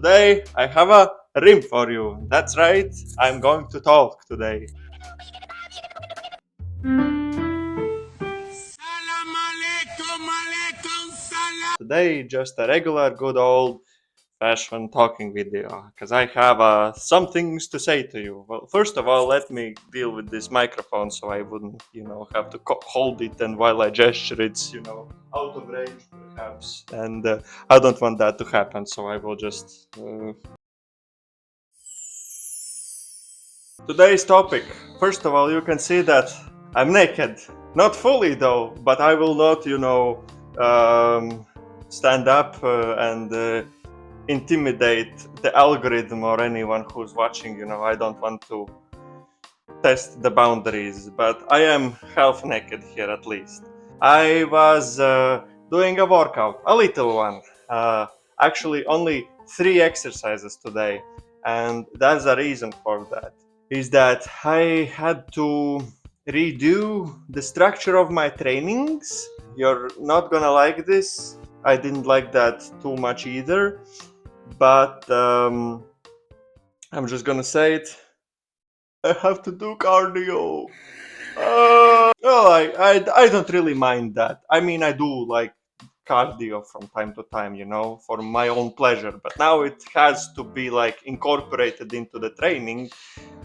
Today I have a rim for you. That's right, I'm going to talk today. Today, just a regular, good old fashioned talking video, because I have some things to say to you. Well, first of all, let me deal with this microphone so I wouldn't, have to hold it, and while I gesture, it's, out of range perhaps. And I don't want that to happen, so I will just. Today's topic. First of all, you can see that I'm naked. Not fully though, but I will not, stand up and intimidate the algorithm or anyone who's watching. I don't want to test the boundaries, but I am half naked here at least. I was doing a workout, a little one. Actually, only 3 exercises today, and there's a reason for that. Is that I had to redo the structure of my trainings. You're not gonna like this. I didn't like that too much either, but I'm just gonna say it. I have to do cardio. Well, I don't really mind that. I mean, I do like cardio from time to time, for my own pleasure. But now it has to be like incorporated into the training,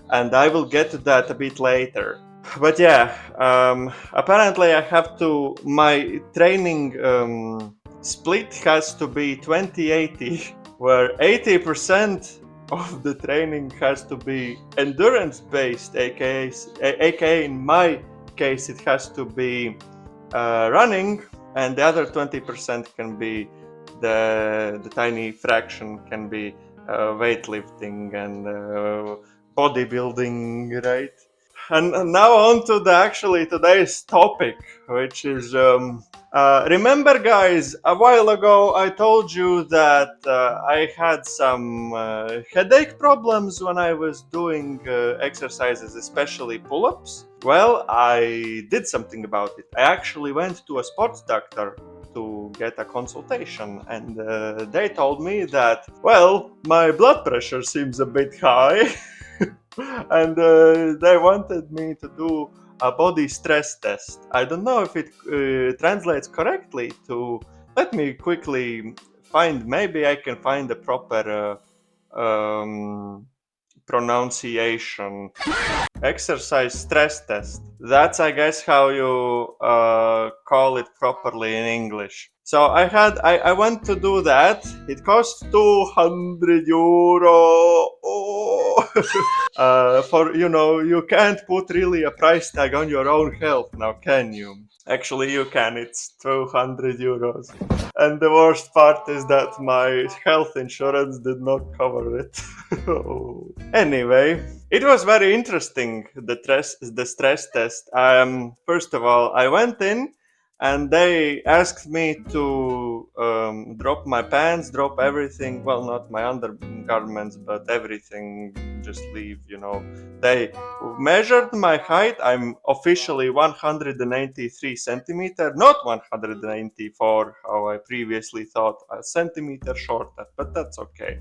and I will get to that a bit later. But yeah, apparently I have to. My training split has to be 20-80, where 80% of the training has to be endurance based, aka in my case it has to be running, and the other 20% can be the tiny fraction can be weightlifting and bodybuilding, right? And now on to the actually today's topic, which is remember, guys, a while ago I told you that I had some headache problems when I was doing exercises, especially pull-ups. Well, I did something about it. I actually went to a sports doctor to get a consultation, and they told me that, well, my blood pressure seems a bit high. And they wanted me to do a body stress test. I don't know if it translates correctly to. Let me quickly find. Maybe I can find the proper pronunciation. Exercise stress test. That's, I guess, how you call it properly in English. So I went to do that. It cost 200 euro. Oh. For you can't put really a price tag on your own health now, can you? Actually, you can. It's 200 euros. And the worst part is that my health insurance did not cover it. Anyway, it was very interesting, the stress test. First of all, I went in and they asked me to drop my pants, drop everything. Well, not my undergarments, but everything. Just leave, They measured my height. I'm officially 193 centimeter, not 194, how I previously thought, a centimeter shorter, but that's okay.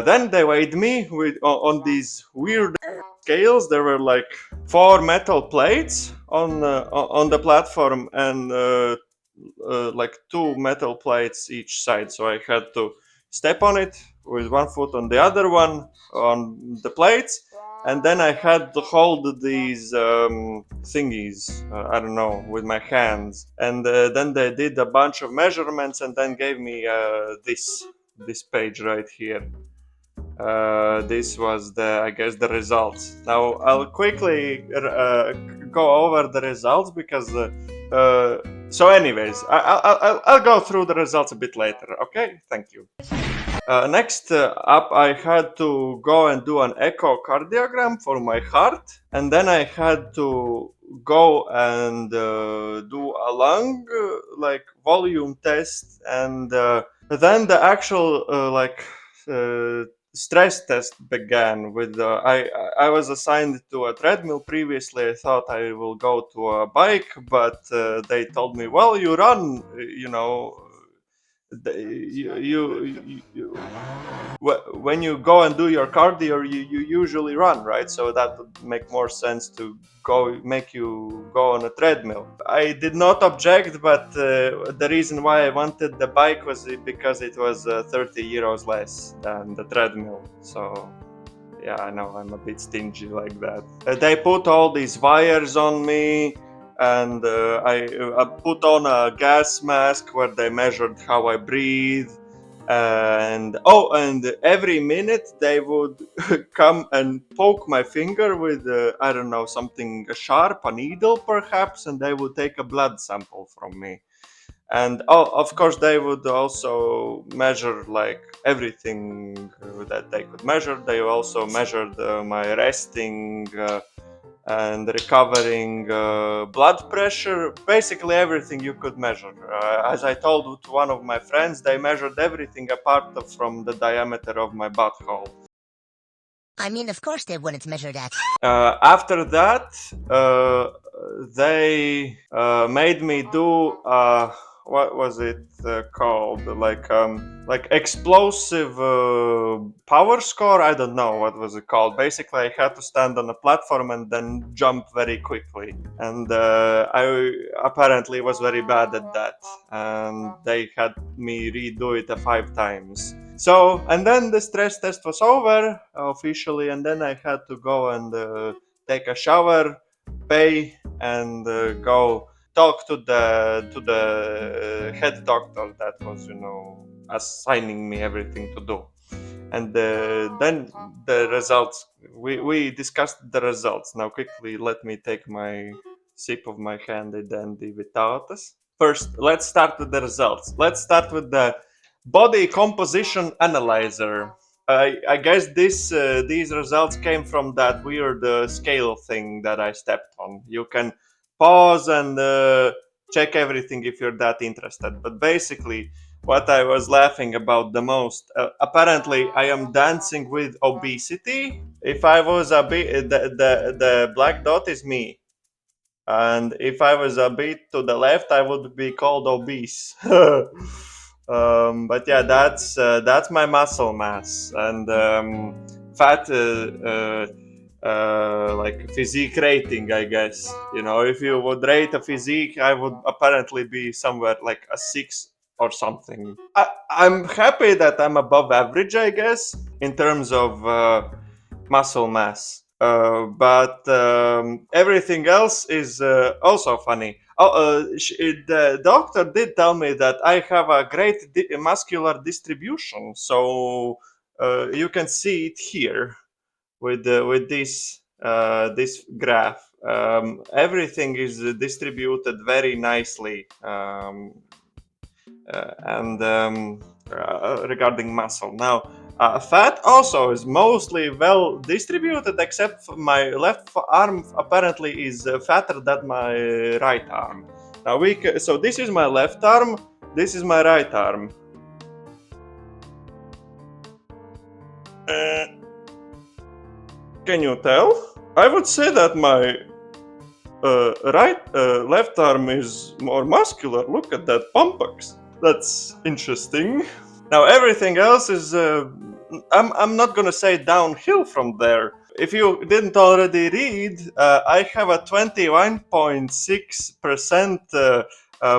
Then they weighed me on these weird scales. There were like 4 metal plates on the platform, and like 2 metal plates each side. So I had to step on it with one foot on the other one on the plates, and then I had to hold these thingies, I don't know, with my hands. And then they did a bunch of measurements and then gave me this page right here. This was I guess, the results. Now I'll quickly go over the results because. So, anyways, I'll go through the results a bit later. Okay, thank you. Next up, I had to go and do an echocardiogram for my heart, and then I had to go and do a lung volume test, and then the actual stress test began with I was assigned to a treadmill. Previously I thought I will go to a bike, but they told me, well, you run, you when you go and do your cardio, you usually run, right? So that would make more sense to make you go on a treadmill. I did not object, but the reason why I wanted the bike was because it was 30 euros less than the treadmill. So yeah, I know I'm a bit stingy like that. They put all these wires on me, and I put on a gas mask where they measured how I breathe. And every minute they would come and poke my finger with I don't know, something sharp, a needle perhaps, and they would take a blood sample from me. And of course they would also measure like everything that they could measure. They also measured my resting and recovering blood pressure, basically everything you could measure. As I told to one of my friends, they measured everything from the diameter of my butthole. I mean, of course they wouldn't measure that. After that, they made me do what was it called? Like explosive power score. I don't know what was it called. Basically, I had to stand on a platform and then jump very quickly, and I apparently was very bad at that, and they had me redo it 5 times. So, and then the stress test was over officially, and then I had to go and take a shower, pay, and go talk to the head doctor that was, assigning me everything to do. And then the results. We discussed the results. Now, quickly, let me take my sip of my handy dandy Vitalis. First, let's start with the results. Let's start with the body composition analyzer. I guess these results came from that weird scale thing that I stepped on. You can pause and check everything if you're that interested. But basically, what I was laughing about the most, apparently, I am dancing with obesity. If I was a bit, the black dot is me. And if I was a bit to the left, I would be called obese. But yeah, that's my muscle mass, and fat like physique rating, I guess. If you would rate a physique, I would apparently be somewhere like a 6 or something. I'm happy that I'm above average, I guess, in terms of muscle mass. But everything else is also funny. The doctor did tell me that I have a great muscular distribution, so you can see it here with this graph. Everything is distributed very nicely, and regarding muscle. Now, fat also is mostly well distributed, except for my left arm apparently is fatter than my right arm. Now so this is my left arm, this is my right arm. Can you tell? I would say that my left arm is more muscular. Look at that pumpax. That's interesting. Now everything else is I'm not gonna say downhill from there. If you didn't already read, I have a 21.6%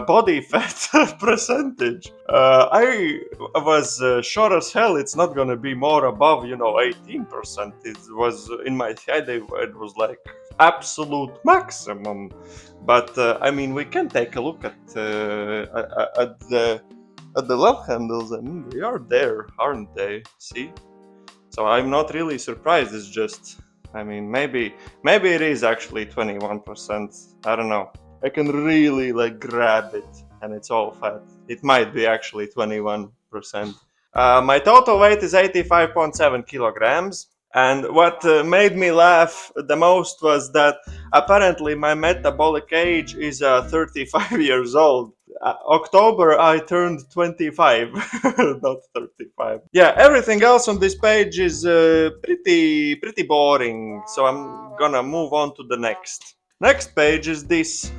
body fat percentage. I was sure as hell it's not gonna be more above 18%. It was in my head, it was like absolute maximum. But I mean, we can take a look at the love handles. I mean, they are there, aren't they? See? So I'm not really surprised. It's just, I mean, maybe it is actually 21%. I don't know. I can really like grab it, and it's all fat. It might be actually 21%. My total weight is 85.7 kilograms. And what made me laugh the most was that apparently my metabolic age is 35 years old. October I turned 25, not 35. Yeah, everything else on this page is pretty boring. So I'm gonna move on to the next. Next page is this.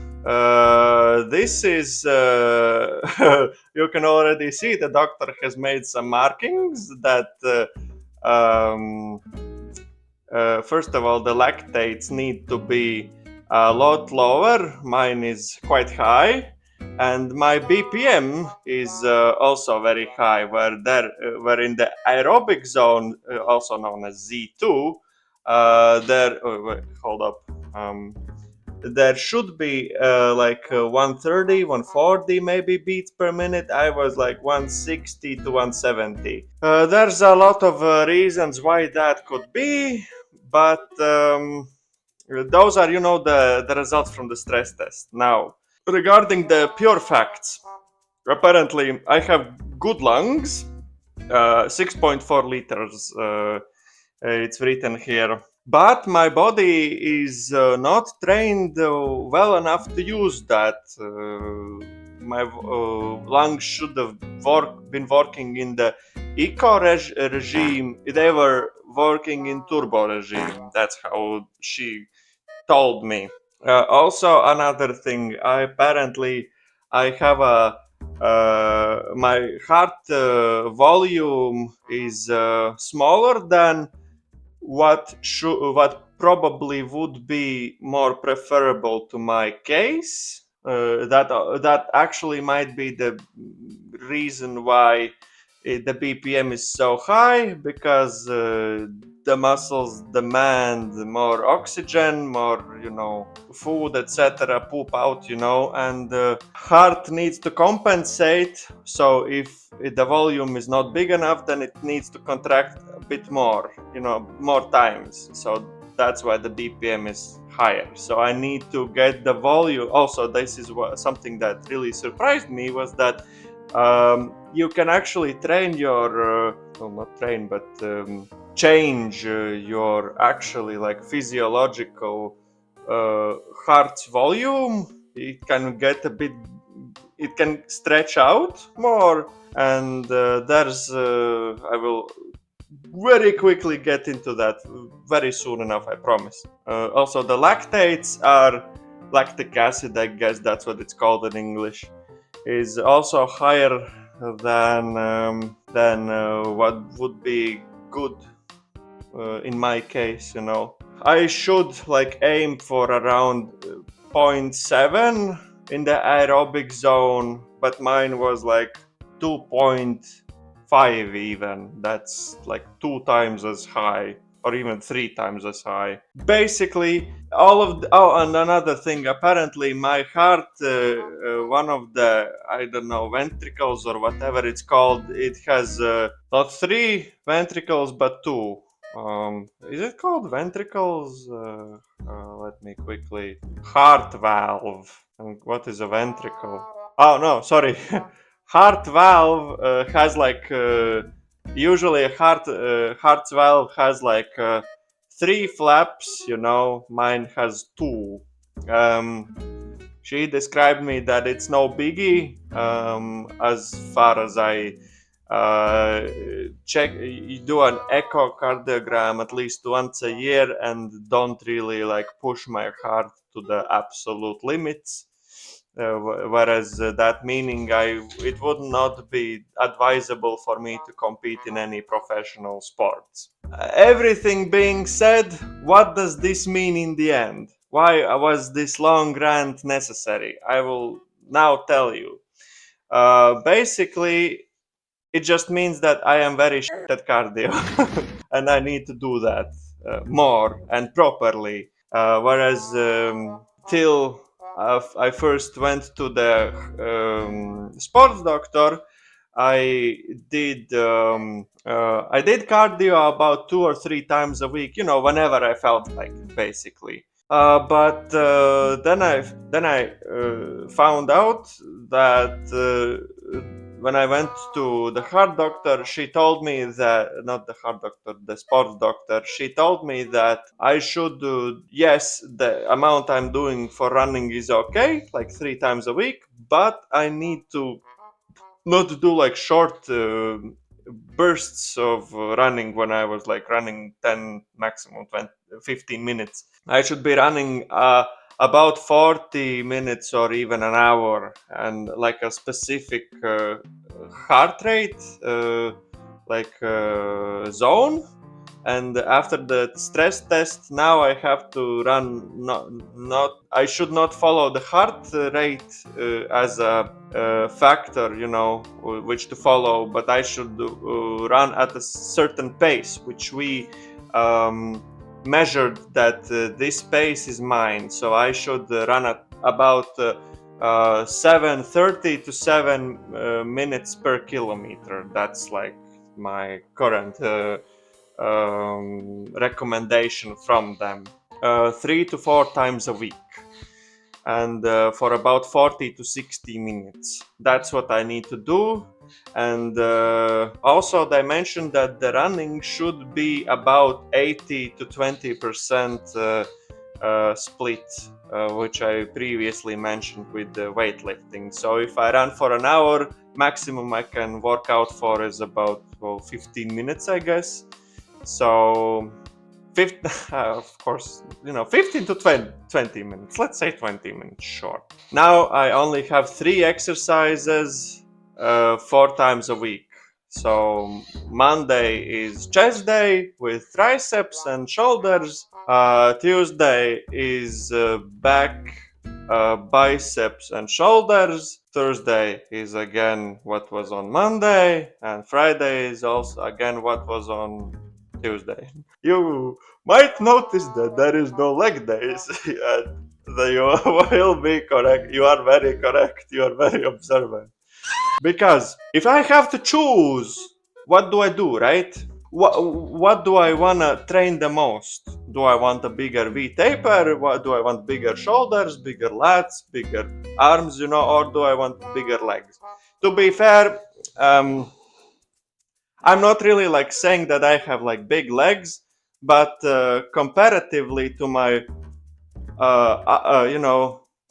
This is you can already see the doctor has made some markings that um, first of all, the lactates need to be a lot lower. Mine is quite high, and my BPM is also very high. Where in the aerobic zone, also known as Z2, there. Wait, hold up. There should be 130 140 maybe beats per minute. I was like 160 to 170. There's a lot of reasons why that could be, but those are the results from the stress test. Now, regarding the pure facts, apparently I have good lungs, 6.4 liters, it's written here. But my body is not trained well enough to use that. My lungs should have been working in the eco regime. They were working in turbo regime. That's how she told me. Also, another thing. I have a my heart volume is smaller than what probably would be more preferable to my case. That actually might be the reason why the BPM is so high, because the muscles demand more oxygen, more food, etc. Poop out, and heart needs to compensate. So if the volume is not big enough, then it needs to contract a bit more, more times. So that's why the BPM is higher. So I need to get the volume. Also, this is something that really surprised me, was that you can actually train your well, not train, but change your actually like physiological heart's volume. It can stretch out more, and I will very quickly get into that very soon enough, I promise. Also, the lactates are lactic acid, I guess that's what it's called in English, is also higher than what would be good in my case. I should aim for around 0.7 in the aerobic zone, but mine was like 2.5 even. That's like 2 times as high, or even 3 times as high. Basically, and another thing, apparently my heart, one of the, I don't know, ventricles or whatever it's called, it has not 3 ventricles but 2. Is it called ventricles? Let me quickly. Heart valve. And what is a ventricle? Oh no, sorry. Heart valve has usually a heart valve has 3 flaps. Mine has 2. Um, she described me that it's no biggie, as far as I check. You do an echocardiogram at least once a year, and don't really push my heart to the absolute limits. Whereas that meaning it would not be advisable for me to compete in any professional sports. Everything being said, what does this mean in the end? Why was this long rant necessary? I will now tell you. Basically, it just means that I am very shit at cardio and I need to do that more and properly. Whereas till I first went to the sports doctor, I I did cardio about 2 or 3 times a week. Whenever I felt like it, basically. But then I found out that when I went to the heart doctor, she told me that, not the heart doctor, the sports doctor, she told me that I should do, yes, the amount I'm doing for running is okay, like 3 times a week, but I need to not do short bursts of running when I was running 10, maximum 20, 15 minutes. I should be running about 40 minutes or even an hour, and like a specific heart rate zone. And after the stress test, now I have to run, not I should not follow the heart rate as a factor, which to follow, but I should run at a certain pace, which we measured that this pace is mine. So I should run at about 7:30 to 7 minutes per kilometer. That's like my current recommendation from them, 3 to 4 times a week, and for about 40 to 60 minutes. That's what I need to do. And also they mentioned that the running should be about 80 to 20% split, which I previously mentioned with the weightlifting. So if I run for an hour, maximum I can work out for is about 15 minutes, I guess. So, of course, 15 to 20 minutes. Let's say 20 minutes short. Now I only have 3 exercises 4 times a week. So Monday is chest day with triceps and shoulders. Tuesday is back, biceps and shoulders. Thursday is again what was on Monday, and Friday is also again what was on Tuesday. You might notice that there is no leg days. You will be correct. You are very correct. You are very observant. Because if I have to choose, what do I do, right? What do I want to train the most? Do I want a bigger V taper? What do I want? Bigger shoulders, bigger lats, bigger arms, or do I want bigger legs? To be fair, I'm not really like saying that I have like big legs, but comparatively to my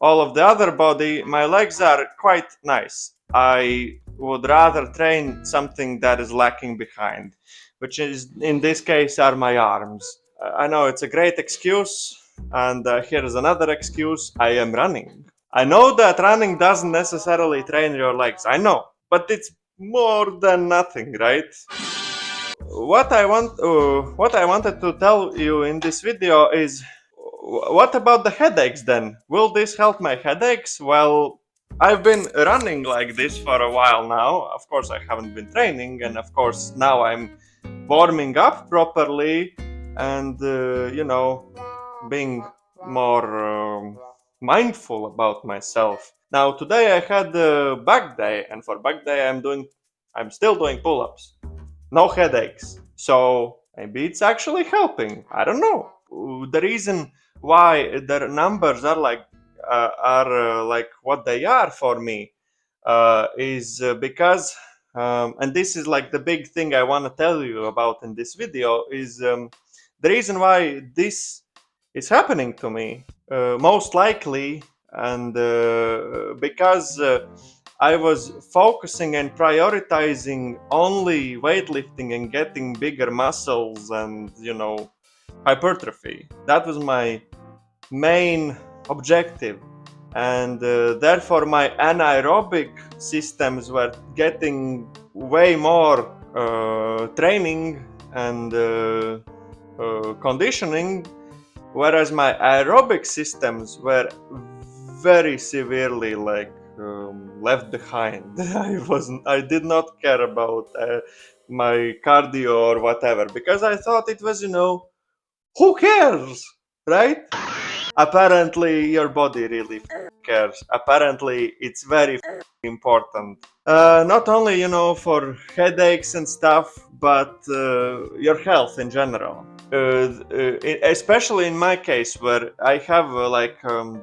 all of the other body, my legs are quite nice. I would rather train something that is lacking behind, which is in this case are my arms. I know it's a great excuse, and here is another excuse: I am running. I know that running doesn't necessarily train your legs. I know, but it's more than nothing, right? What I wanted to tell you in this video is, what about the headaches then? Will this help my headaches? Well, I've been running like this for a while now. Of course, I haven't been training, and of course, now I'm warming up properly and, being more mindful about myself. Now, today I had back day, and for back day, I'm still doing pull-ups. No headaches. So maybe it's actually helping. I don't know. The reason why the numbers are like what they are for me is because, and this is like the big thing I want to tell you about in this video, is the reason why this is happening to me, most likely, and because I was focusing and prioritizing only weightlifting and getting bigger muscles and, hypertrophy. That was my main objective. And therefore, my anaerobic systems were getting way more training and conditioning, whereas my aerobic systems were very severely left behind. I did not care about my cardio or whatever, because I thought it was, who cares, right? Apparently your body really cares. Apparently it's very important, not only for headaches and stuff, but your health in general. Especially in my case, where I have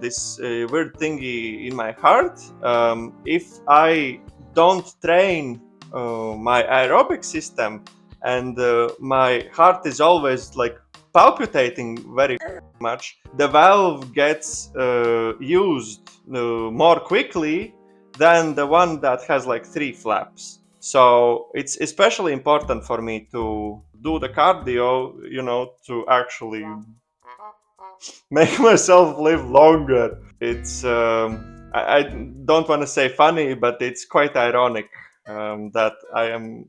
this weird thingy in my heart. If I don't train my aerobic system, and my heart is always like palpitating very much, the valve gets used more quickly than the one that has like 3 flaps. So it's especially important for me to do the cardio, to actually make myself live longer. It's I don't want to say funny, but it's quite ironic that I am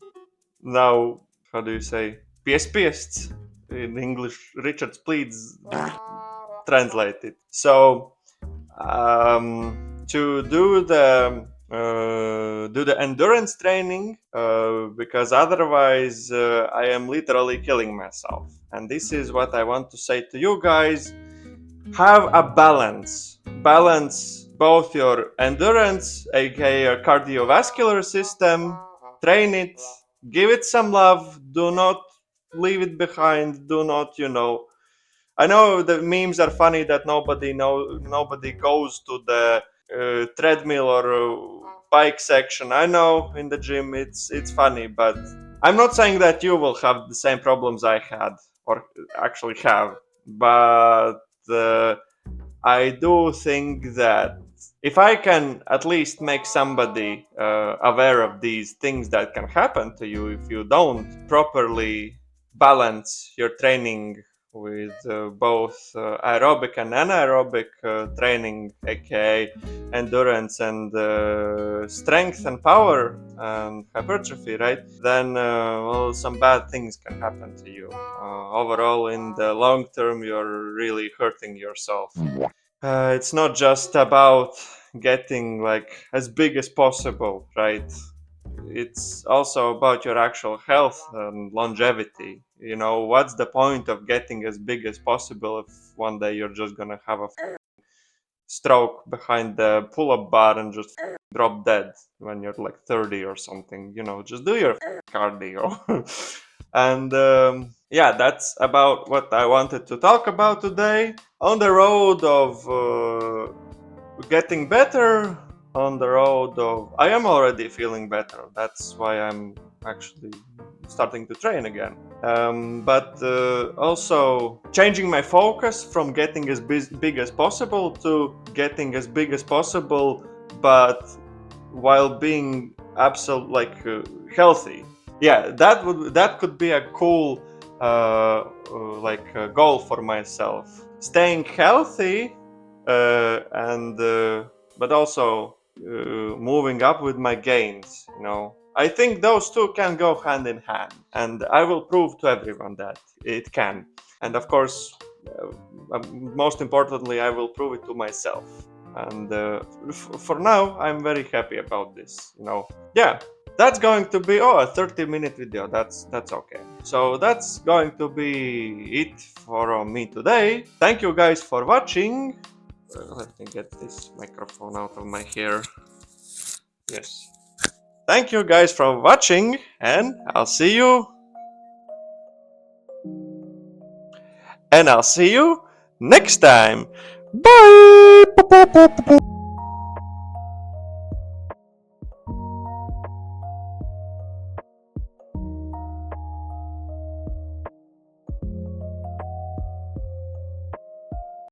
now, how do you say, PSPists in English. Richard, please translate it. So to do the endurance training because otherwise I am literally killing myself. And this is what I want to say to you guys: have a balance both your endurance, aka your cardiovascular system, train it, give it some love, do not leave it behind, do not, I know the memes are funny that nobody goes to the treadmill or bike section. I know in the gym it's funny, but I'm not saying that you will have the same problems I had or actually have, but uh, I do think that if I can at least make somebody aware of these things that can happen to you if you don't properly balance your training with both aerobic and anaerobic training, aka endurance and strength and power and hypertrophy, right? Then, well, some bad things can happen to you. Overall, in the long term, you're really hurting yourself. It's not just about getting like as big as possible, right? It's also about your actual health and longevity. What's the point of getting as big as possible if one day you're just gonna have a stroke behind the pull-up bar and just drop dead when you're like 30 or something? Just do your cardio. And yeah, that's about what I wanted to talk about today. On the road of getting better, on the road of I am already feeling better. That's why I'm actually starting to train again. But also changing my focus from getting as big as possible to getting as big as possible, but while being healthy. Yeah, that could be a cool goal for myself. Staying healthy and but also moving up with my gains. I think those two can go hand in hand, and I will prove to everyone that it can. And of course, most importantly, I will prove it to myself. And for now, I'm very happy about this. Yeah, that's going to be a 30-minute video. That's okay. So that's going to be it for me today. Thank you guys for watching. Let me get this microphone out of my hair. Yes. Thank you guys for watching, and I'll see you. And I'll see you next time. Bye.